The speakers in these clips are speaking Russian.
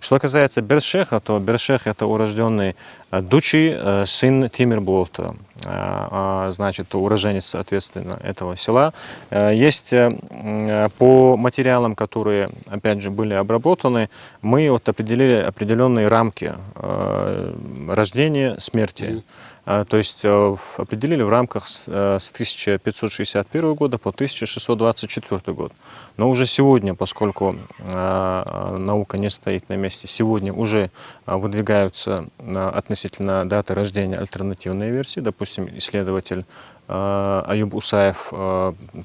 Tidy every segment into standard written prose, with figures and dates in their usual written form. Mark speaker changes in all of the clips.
Speaker 1: Что касается Бершеха, то Бершех — это урожденный Дучи, сын Тимирболта, значит, уроженец, соответственно, этого села. Есть по материалам, которые, опять же, были обработаны, мы вот определили определенные рамки рождения, смерти. То есть определили в рамках с 1561 года по 1624 год. Но уже сегодня, поскольку наука не стоит на месте, сегодня уже выдвигаются относительно даты рождения альтернативные версии. Допустим, исследователь Аюб Усаев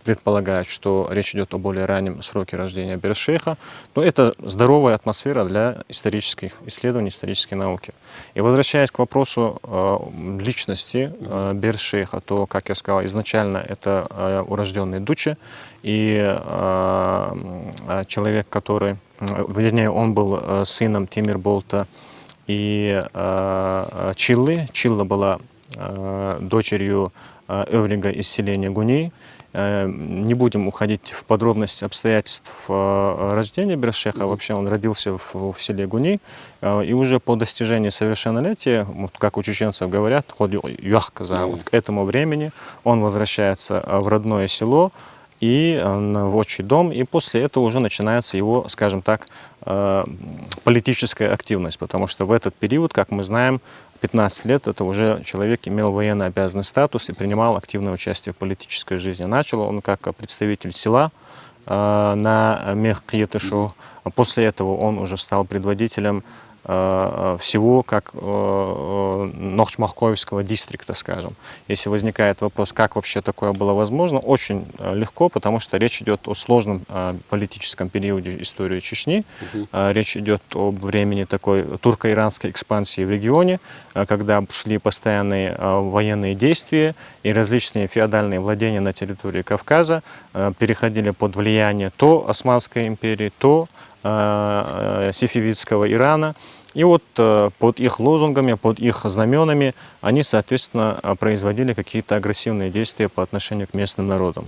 Speaker 1: предполагает, что речь идет о более раннем сроке рождения Бершеха. Но это здоровая атмосфера для исторических исследований, исторической науки. И возвращаясь к вопросу личности Бершеха, то, как я сказал, изначально это урожденный Дучи. И человек, который, вернее, он был сыном Тимирболта и Чиллы. Чилла была дочерью Эврига из селения Гуней. Не будем уходить в подробности обстоятельств рождения Бершеха. Вообще он родился в селе Гуней. И уже по достижении совершеннолетия, вот как у чеченцев говорят, вот к этому времени он возвращается в родное село и в отчий дом. И после этого уже начинается его, скажем так, политическая активность. Потому что в этот период, как мы знаем, 15 лет это уже человек имел военно обязанный статус и принимал активное участие в политической жизни. Начал он как представитель села на Мехкиетышу. После этого он уже стал предводителем всего как Нохчмахковского дистрикта, скажем. Если возникает вопрос, как вообще такое было возможно, очень легко, потому что речь идет о сложном политическом периоде истории Чечни. Речь идет об времени такой турко-иранской экспансии в регионе, когда шли постоянные военные действия и различные феодальные владения на территории Кавказа переходили под влияние то Османской империи, то сефевидского Ирана. И вот под их лозунгами, под их знаменами они, соответственно, производили какие-то агрессивные действия по отношению к местным народам.